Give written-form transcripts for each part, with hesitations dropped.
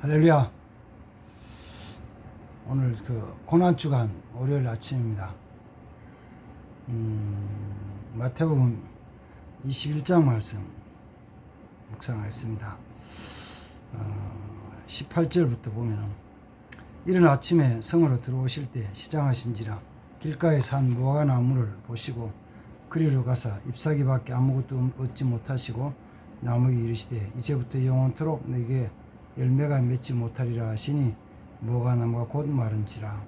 할렐루야. 오늘 고난주간 월요일 아침입니다. 마태복음 21장 말씀 묵상하겠습니다. 18절부터 보면은 이른 아침에 성으로 들어오실 때 시장하신지라 길가에 산 무화과 나무를 보시고 그리로 가사 잎사귀밖에 아무것도 얻지 못하시고 나무에 이르시되 이제부터 영원토록 내게 열매가 맺지 못하리라 하시니 무화과 나무가 곧 마른지라.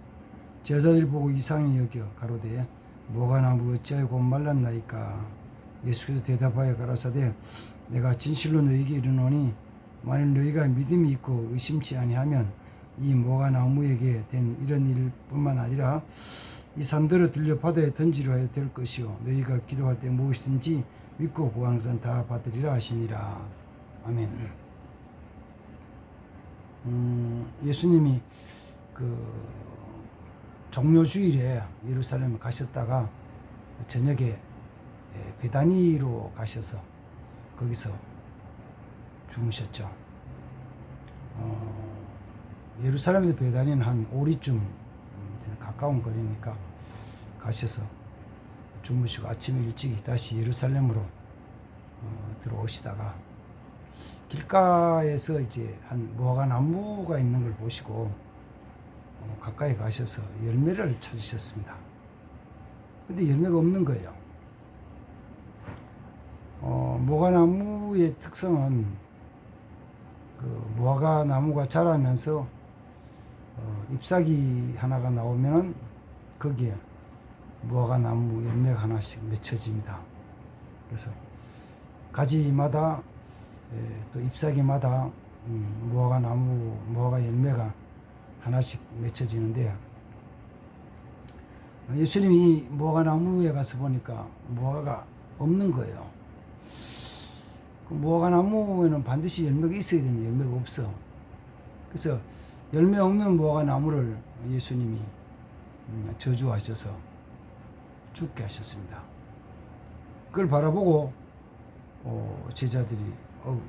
제자들이 보고 이상히 여겨 가로되 무화과 나무 어찌하여 곧 말랐나이까. 예수께서 대답하여 가라사대 내가 진실로 너희에게 이르노니 만일 너희가 믿음이 있고 의심치 아니하면 이 무화과 나무에게 된 이런 일뿐만 아니라 이 산들을 들려 바다에 던지려 해야 될 것이요 너희가 기도할 때 무엇이든지 믿고 구하는 것은 다 받으리라 하시니라. 아멘. 예수님이 종료주일에 예루살렘에 가셨다가 저녁에 베다니로 가셔서 거기서 주무셨죠. 예루살렘에서 베다니는 한 5리쯤 가까운 거리니까 가셔서 주무시고 아침에 일찍 다시 예루살렘으로 들어오시다가 길가에서 이제 한 무화과 나무가 있는 걸 보시고 가까이 가셔서 열매를 찾으셨습니다. 근데 열매가 없는 거예요. 무화과 나무의 특성은 무화과 나무가 자라면서 잎사귀 하나가 나오면 거기에 무화과 나무 열매가 하나씩 맺혀집니다. 그래서 가지마다 또 잎사귀마다 무화과 열매가 하나씩 맺혀지는데 예수님이 무화과 나무에 가서 보니까 무화과가 없는 거예요. 그 무화과 나무에는 반드시 열매가 있어야 되는데 열매가 없어. 그래서 열매 없는 무화과 나무를 예수님이 저주하셔서 죽게 하셨습니다. 그걸 바라보고 제자들이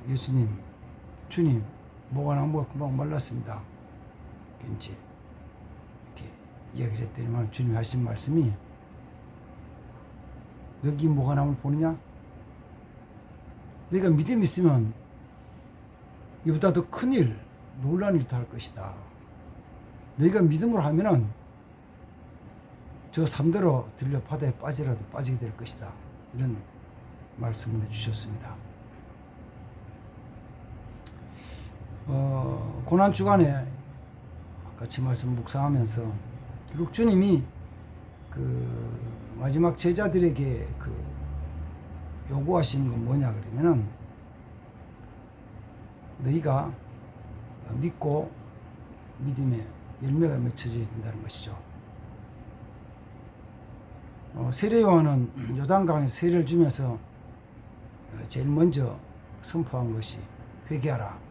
예수님, 주님, 무화과 나무가 금방 말랐습니다. 이제 이렇게 이야기를 했더니만 주님이 하신 말씀이 여기 무화과 나무를 보느냐? 너희가 믿음이 있으면 이보다 더 큰 일, 놀라운 일도 할 것이다. 너희가 믿음으로 하면은 저 산대로 들려 바다에 빠지라도 빠지게 될 것이다. 이런 말씀을 해주셨습니다. 고난주간에 같이 말씀 묵상하면서 결국 주님이 마지막 제자들에게 요구하시는 건 뭐냐 그러면은 너희가 믿고 믿음에 열매가 맺혀져야 된다는 것이죠. 세례 요한은 요단강에서 세례를 주면서 제일 먼저 선포한 것이 회개하라.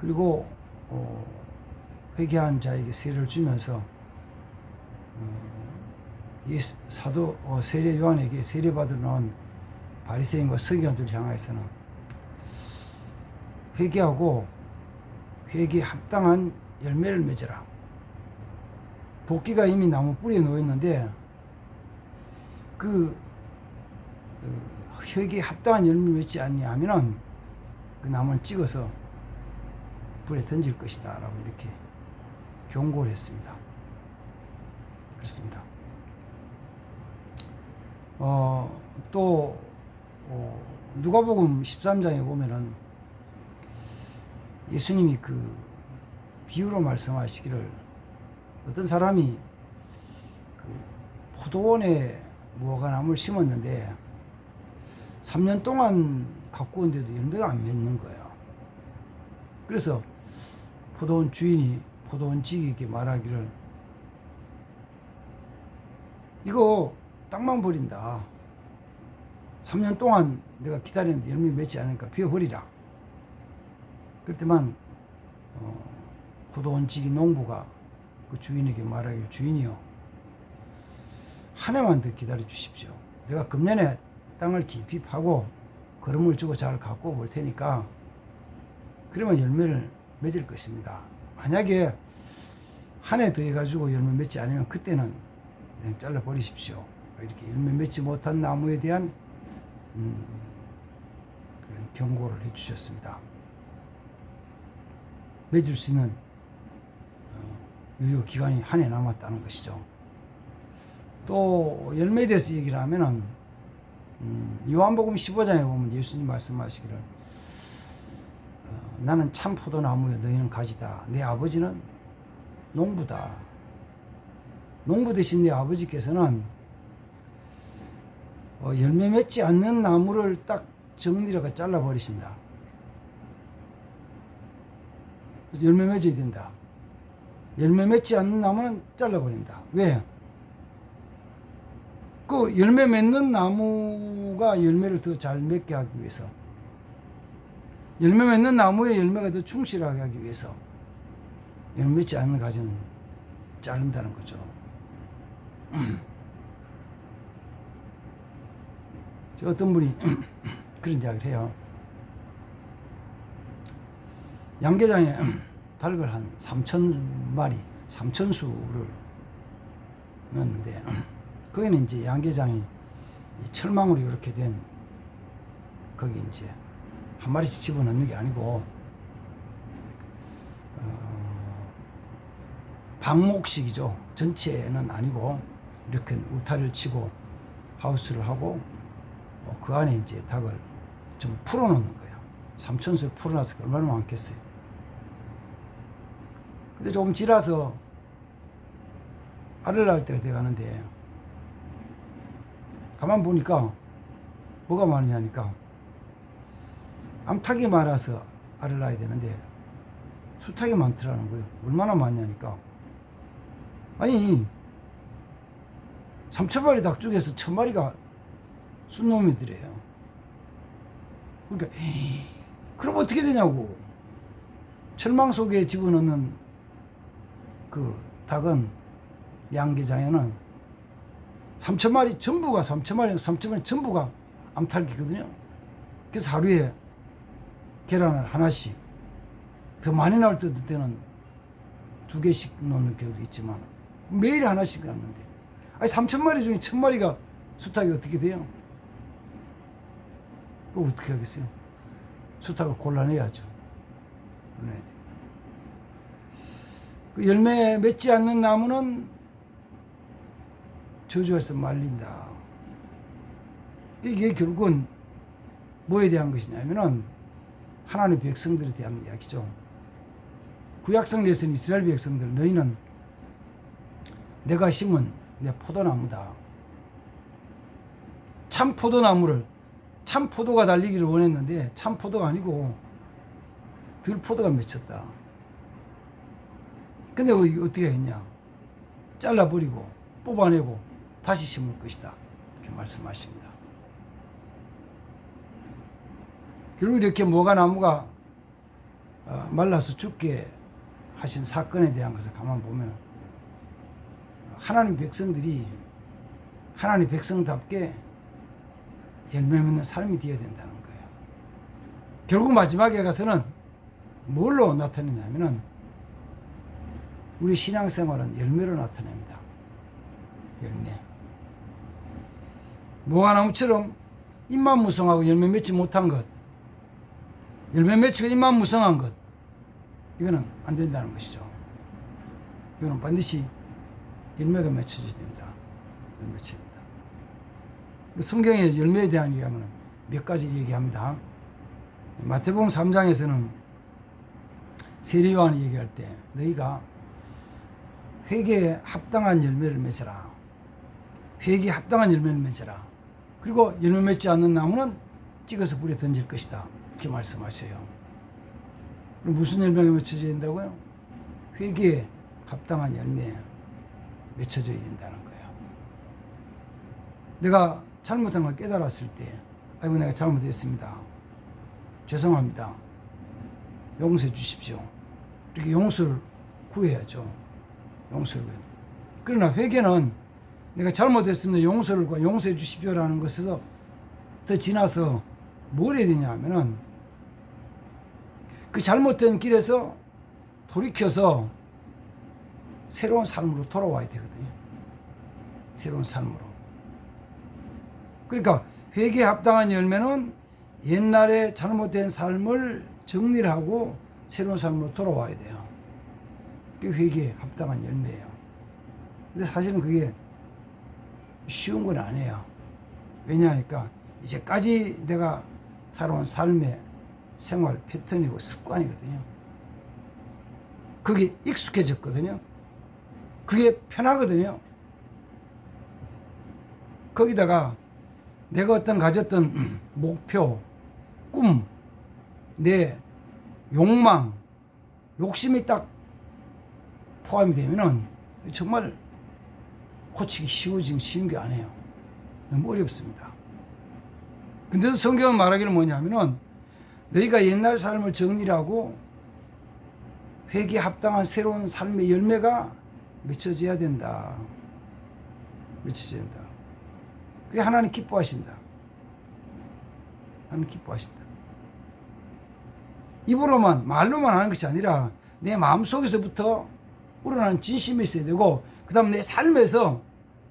그리고 회개한 자에게 세례를 주면서 사도 세례 요한에게 세례받으러 나온 바리새인과 서기관들을 향하여서는 회개하고 회개에 합당한 열매를 맺어라. 도끼가 이미 나무 뿌리에 놓였는데 회개에 합당한 열매를 맺지 않냐면은 그 나무는 찍어서 불에 던질 것이다 라고 이렇게 경고를 했습니다. 그렇습니다. 또 누가복음 13장에 보면은 예수님이 비유로 말씀하시기를 어떤 사람이 포도원에 무화과 나무를 심었는데 3년 동안 가꾸었는데도 열매가 안 맺는 거예요. 그래서 포도원 주인이 포도원 지기에게 말하기를 이거 땅만 버린다. 3년 동안 내가 기다렸는데 열매 맺지 않으니까 비워버리라. 그랬더만 포도원 지기 농부가 그 주인에게 말하기를 주인이요 한 해만 더 기다려 주십시오. 내가 금년에 땅을 깊이 파고 거름을 주고 잘 가꾸어 볼 테니까 그러면 열매를 맺을 것입니다. 만약에 한 해 더 해가지고 열매 맺지 않으면 그때는 그냥 잘라 버리십시오. 이렇게 열매 맺지 못한 나무에 대한 그런 경고를 해주셨습니다. 맺을 수 있는 유효 기간이 한 해 남았다는 것이죠. 또 열매에 대해서 얘기를 하면은 요한복음 15장에 보면 예수님 말씀하시기를 나는 참 포도나무여 너희는 가지다. 내 아버지는 농부다. 농부 대신 내 아버지께서는 열매 맺지 않는 나무를 딱 정리라고 잘라버리신다. 그래서 열매 맺어야 된다. 열매 맺지 않는 나무는 잘라버린다. 왜? 그 열매 맺는 나무가 열매를 더 잘 맺게 하기 위해서, 열매 맺는 나무의 열매가 더 충실하게 하기 위해서 열매 맺지 않는 가지는 자른다는 거죠. 어떤 분이 그런 이야기를 해요. 양계장에 닭을 한 3,000마리, 3,000수를 넣었는데, 거기는 이제 양계장이 철망으로 이렇게 된, 거기 이제 한 마리씩 집어넣는 게 아니고, 방목식이죠. 전체는 아니고, 이렇게 울타리를 치고, 하우스를 하고, 그 안에 이제 닭을 좀 풀어놓는 거예요. 3,000수 풀어놔서 얼마나 많겠어요. 근데 조금 지나서 알을 낳을 때가 돼가는데, 가만 보니까 뭐가 많으냐니까, 암탉이 많아서 알을 낳아야 되는데 수탉이 많더라는 거예요. 얼마나 많냐니까, 아니 3,000마리 닭 중에서 1,000마리가 순놈이더래요. 그러니까 그럼 어떻게 되냐고. 철망 속에 집어넣는 그 닭은, 양계장에는 3,000마리 전부가, 3,000마리 전부가 암탉이거든요. 그래서 하루에 계란을 하나씩, 더 많이 나올 때는 2개씩 넣는 경우도 있지만 매일 하나씩 낳는데, 아니 3,000마리 중에 1,000마리가 수탉이 어떻게 돼요? 그거 어떻게 하겠어요? 수탉을 골라내야죠. 골라내야 돼. 그 열매 맺지 않는 나무는 저주에서 말린다. 이게 결국은 뭐에 대한 것이냐면은 하나님의 백성들에 대한 이야기죠. 구약성경에서는 이스라엘 백성들, 너희는 내가 심은 내 포도나무다. 참 포도나무를, 참 포도가 달리기를 원했는데 참 포도가 아니고 들포도가 맺혔다. 근데 어떻게 했냐? 잘라버리고 뽑아내고 다시 심을 것이다. 이렇게 말씀하십니다. 결국 이렇게 모가나무가 말라서 죽게 하신 사건에 대한 것을 가만 보면, 하나님 백성들이 하나님 백성답게 열매 맺는 삶이 되어야 된다는 거예요. 결국 마지막에 가서는 뭘로 나타내냐면은 우리 신앙생활은 열매로 나타냅니다. 열매. 모가나무처럼 잎만 무성하고 열매 맺지 못한 것, 열매 맺히고 잎만 무성한 것, 이거는 안 된다는 것이죠. 이거는 반드시 열매가 맺혀져야 된다. 맺혀야 된다. 성경에 열매에 대한 얘기하면 몇 가지 얘기합니다. 마태복음 3장에서는 세례 요한이 얘기할 때 너희가 회개에 합당한 열매를 맺어라. 회개에 합당한 열매를 맺어라. 그리고 열매 맺지 않는 나무는 찍어서 불에 던질 것이다. 이렇게 말씀하세요. 그럼 무슨 열매가 맺혀져야 된다고요? 회개에 합당한 열매 맺혀져야 된다는 거예요. 내가 잘못한 걸 깨달았을 때, 아이고 내가 잘못했습니다. 죄송합니다. 용서해 주십시오. 이렇게 용서를 구해야죠. 용서를 구해요. 그러나 회개는 내가 잘못했습니다. 용서해 주십시오라는 것에서 더 지나서 뭘 해야 되냐 하면은, 그 잘못된 길에서 돌이켜서 새로운 삶으로 돌아와야 되거든요. 새로운 삶으로. 그러니까 회개에 합당한 열매는 옛날에 잘못된 삶을 정리를 하고 새로운 삶으로 돌아와야 돼요. 그게 회개에 합당한 열매예요. 근데 사실은 그게 쉬운 건 아니에요. 왜냐하니까 이제까지 내가 살아온 삶의 생활 패턴이고 습관이거든요. 그게 익숙해졌거든요. 그게 편하거든요. 거기다가 내가 어떤 가졌던 목표, 꿈, 내 욕망, 욕심이 딱 포함이 되면은 정말 고치기 쉬운 게 아니에요. 너무 어렵습니다. 근데도 성경은 말하기를 뭐냐면은 너희가 옛날 삶을 정리를 하고 회개에 합당한 새로운 삶의 열매가 맺혀져야 된다. 맺혀져야 된다. 그게 하나님 기뻐하신다. 하나님 기뻐하신다. 입으로만 말로만 하는 것이 아니라 내 마음속에서부터 우러나는 진심이 있어야 되고 그 다음 내 삶에서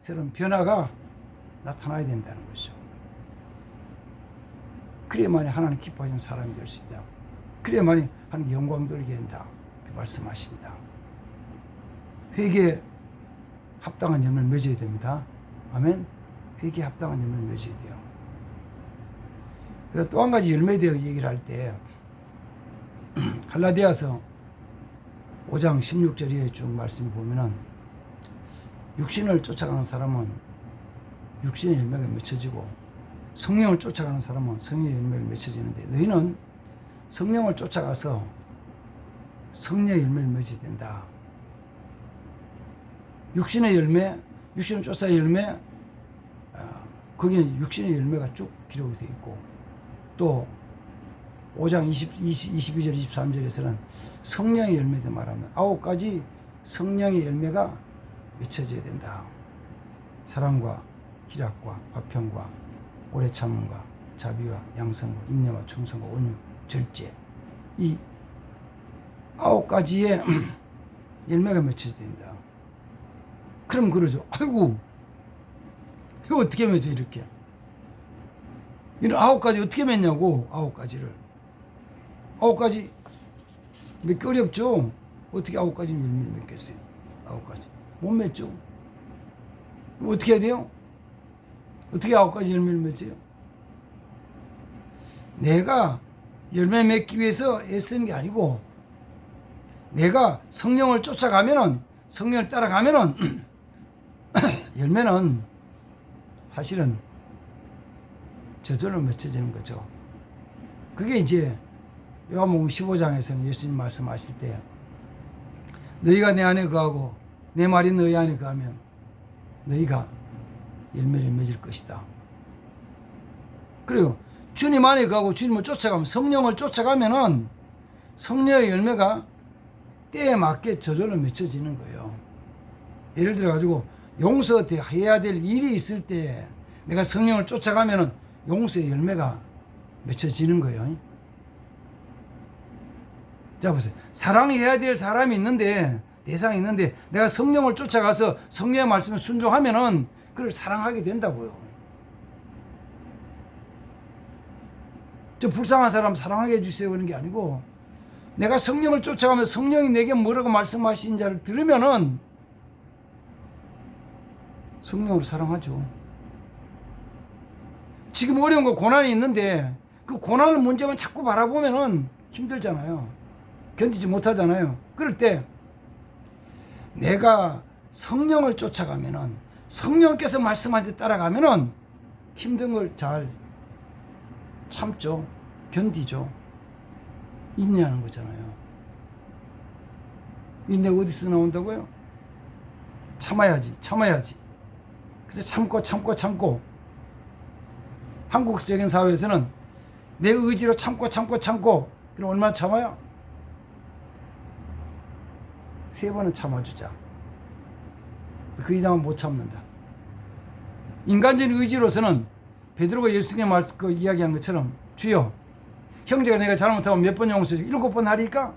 새로운 변화가 나타나야 된다는 것이죠. 그래야만이 하나님 기뻐하시는 사람이 될 수 있다. 그래야만이 하나님 영광 돌리게 된다. 그렇게 말씀하십니다. 회개에 합당한 열매를 맺어야 됩니다. 아멘. 회개에 합당한 열매를 맺어야 돼요. 그래서 또 한 가지 열매에 대해 얘기를 할 때 갈라디아서 5장 16절에 쭉 말씀 보면은 육신을 쫓아가는 사람은 육신의 열매가 맺혀지고 성령을 쫓아가는 사람은 성령의 열매를 맺혀지는데 너희는 성령을 쫓아가서 성령의 열매를 맺어야 된다. 육신의 열매, 육신을 쫓아가는 열매, 거기는 육신의 열매가 쭉 기록이 되어 있고 또 5장 22절 23절에서는 성령의 열매도 말하면 9가지 성령의 열매가 맺혀져야 된다. 사랑과 희락과 화평과 오래 참음과 자비와 양선과 인내와 충성과 온유 절제 이 9가지의 열매가 맺혀져야 된다. 그럼 그러죠. 아이고 이거 어떻게 맺어 이렇게 이런 9가지 어떻게 맺냐고. 9가지를 9가지 맺기 어렵죠. 어떻게 9가지 열매를 맺겠어요. 9가지 못 맺죠. 어떻게 해야 돼요? 어떻게 9가지 열매를 맺어요? 내가 열매 맺기 위해서 애쓰는 게 아니고 내가 성령을 쫓아가면은 성령을 따라가면은 열매는 사실은 저절로 맺혀지는 거죠. 그게 이제 요한복음 15장에서는 예수님 말씀하실 때 너희가 내 안에 거하고 내 말이 너희 안에 거하면 너희가 열매를 맺을 것이다. 그래요. 주님 안에 거하고 주님을 쫓아가면 성령을 쫓아가면은 성령의 열매가 때에 맞게 저절로 맺혀지는 거예요. 예를 들어 가지고 용서해야 될 일이 있을 때 내가 성령을 쫓아가면은 용서의 열매가 맺혀지는 거예요. 자 보세요. 사랑해야 될 사람이 있는데 대상이 있는데 내가 성령을 쫓아가서 성령의 말씀에 순종하면은 그를 사랑하게 된다고요. 저 불쌍한 사람 사랑하게 해주세요 그런 게 아니고 내가 성령을 쫓아가면서 성령이 내게 뭐라고 말씀하신 자를 들으면은 성령으로 사랑하죠. 지금 어려운 거 고난이 있는데 그 고난의 문제만 자꾸 바라보면은 힘들잖아요. 견디지 못하잖아요. 그럴 때 내가 성령을 쫓아가면은 성령께서 말씀하신 데 따라가면은 힘든 걸 잘 참죠. 견디죠. 인내하는 거잖아요. 인내가 어디서 나온다고요? 참아야지. 그래서 참고 한국적인 사회에서는 내 의지로 참고 그럼 얼마나 참아요? 3번은 참아주자. 그 이상은 못 참는다. 인간적인 의지로서는 베드로가 예수님의 말씀 이야기한 것처럼 주여 형제가 내가 잘못하면 몇 번 용서해? 7번 하리까?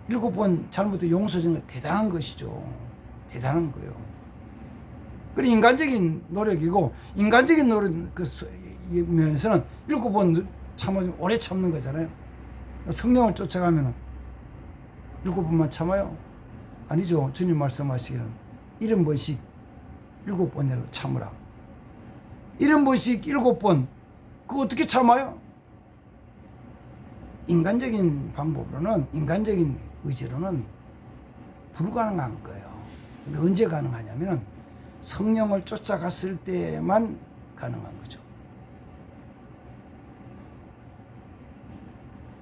7번 잘못해 용서하는 건 대단한 것이죠. 대단한 거예요. 그래 인간적인 노력이고 인간적인 노력 그 면에서는 7번 참아주면 오래 참는 거잖아요. 성령을 쫓아가면 7번만 참아요? 아니죠. 주님 말씀하시기는 70번씩 7번이라도 참으라. 70번씩 7번 그거 어떻게 참아요? 인간적인 방법으로는 인간적인 의지로는 불가능한 거예요. 근데 언제 가능하냐면 성령을 쫓아갔을 때만 가능한 거죠.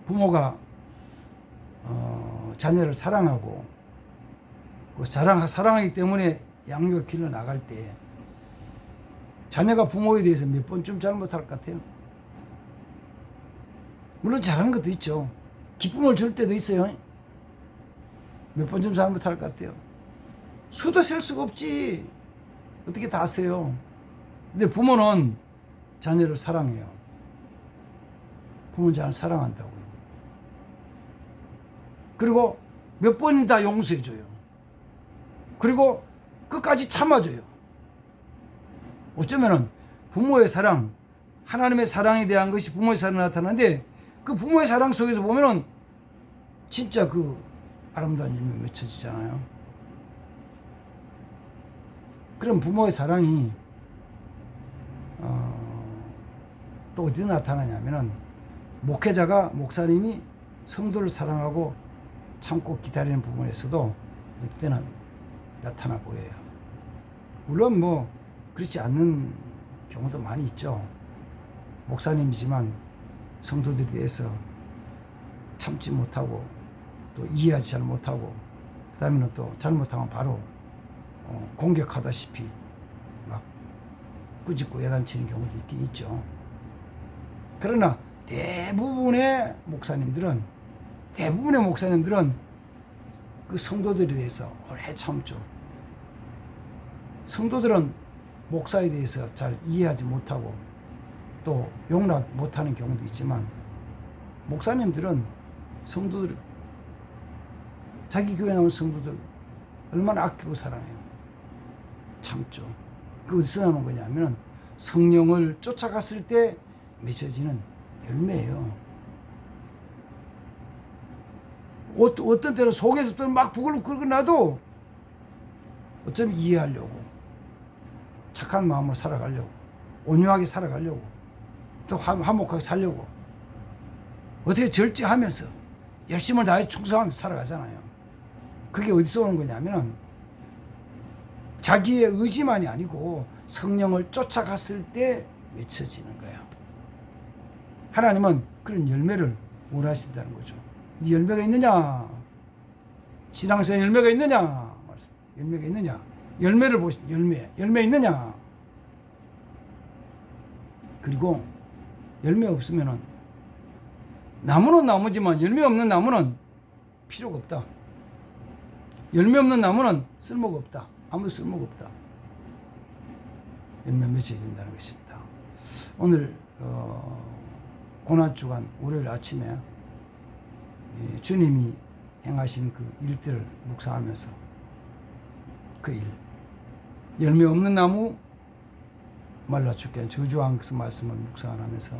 부모가 자녀를 사랑하고 그 사랑하기 때문에 양육 길러 나갈 때 자녀가 부모에 대해서 몇 번쯤 잘못할 것 같아요? 물론 잘하는 것도 있죠. 기쁨을 줄 때도 있어요. 몇 번쯤 잘못할 것 같아요? 수도 셀 수가 없지. 어떻게 다 아세요? 근데 부모는 자녀를 사랑해요. 부모는 자녀를 사랑한다고요. 그리고 몇 번이 다 용서해줘요. 그리고 끝까지 참아줘요. 어쩌면은 부모의 사랑, 하나님의 사랑에 대한 것이 부모의 사랑이 나타나는데 그 부모의 사랑 속에서 보면은 진짜 그 아름다운 열매 맺혀지잖아요. 그럼 부모의 사랑이 또 어디 나타나냐면은 목회자가 목사님이 성도를 사랑하고 참고 기다리는 부분에서도 어떤 때는 나타나 보여요. 물론 뭐 그렇지 않는 경우도 많이 있죠. 목사님이지만 성도들에 대해서 참지 못하고 또 이해하지 잘 못하고 그 다음에는 또 잘못하면 바로 공격하다시피 막 꾸짖고 야단치는 경우도 있긴 있죠. 그러나 대부분의 목사님들은 그 성도들에 대해서 오래 참죠. 성도들은 목사에 대해서 잘 이해하지 못하고 또 용납 못하는 경우도 있지만 목사님들은 성도들 자기 교회 나온 성도들 얼마나 아끼고 사랑해요. 참죠. 그 어디서 나오는 거냐면 성령을 쫓아갔을 때 맺어지는 열매예요. 어떤 때는 속에서 또 막 부글부글 나도 어쩌면 이해하려고 착한 마음으로 살아가려고 온유하게 살아가려고 또 화목하게 살려고 어떻게 절제하면서 열심을 다해 충성하면서 살아가잖아요. 그게 어디서 오는 거냐면 자기의 의지만이 아니고 성령을 쫓아갔을 때 맺혀지는 거예요. 하나님은 그런 열매를 원하신다는 거죠. 네 열매가 있느냐? 신앙생활 열매가 있느냐? 열매가 있느냐? 열매를 보시 열매 있느냐? 그리고 열매 없으면은 나무는 나무지만 열매 없는 나무는 필요가 없다. 열매 없는 나무는 쓸모가 없다. 아무 쓸모가 없다. 열매 맺어야 된다는 것입니다. 오늘 고난주간 월요일 아침에 주님이 행하신 그 일들을 묵상하면서 그 일, 열매 없는 나무 말라 죽게 저주한 그 말씀을 묵상하면서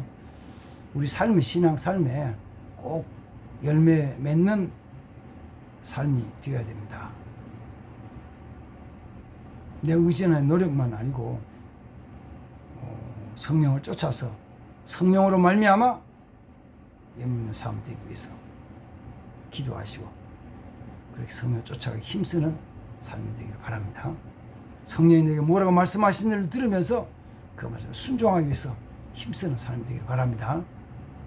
우리 삶의 신앙 삶에 꼭 열매 맺는 삶이 되어야 됩니다. 내 의지나 노력만 아니고 성령을 쫓아서 성령으로 말미암아 열매 맺는 삶이 되기 위해서 기도하시고 그렇게 성령을 쫓아가기 힘쓰는 삶이 되기를 바랍니다. 성령이 내게 뭐라고 말씀하시는 일을 들으면서 그 말씀을 순종하기 위해서 힘쓰는 삶이 되기를 바랍니다.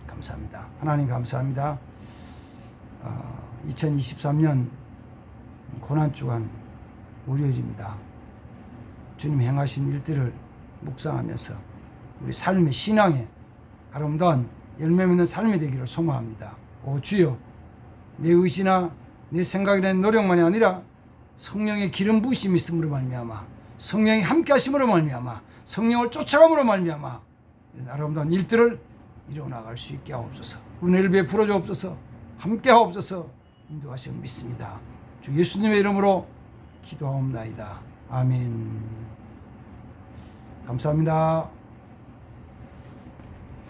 감사합니다. 하나님 감사합니다. 2023년 고난주간 월요일입니다. 주님 행하신 일들을 묵상하면서 우리 삶의 신앙에 아름다운 열매 맺는 삶이 되기를 소망합니다. 오 주여, 내 의지나 내 생각이나 노력만이 아니라 성령의 기름 부으심이 있음으로 말미암아 성령이 함께 하심으로 말미암아 성령을 쫓아감으로 말미암아 이런 아름다운 일들을 일어나갈 수 있게 하옵소서. 은혜를 베풀어 주옵소서. 함께 하옵소서. 인도하시면 믿습니다. 주 예수님의 이름으로 기도하옵나이다. 아멘. 감사합니다.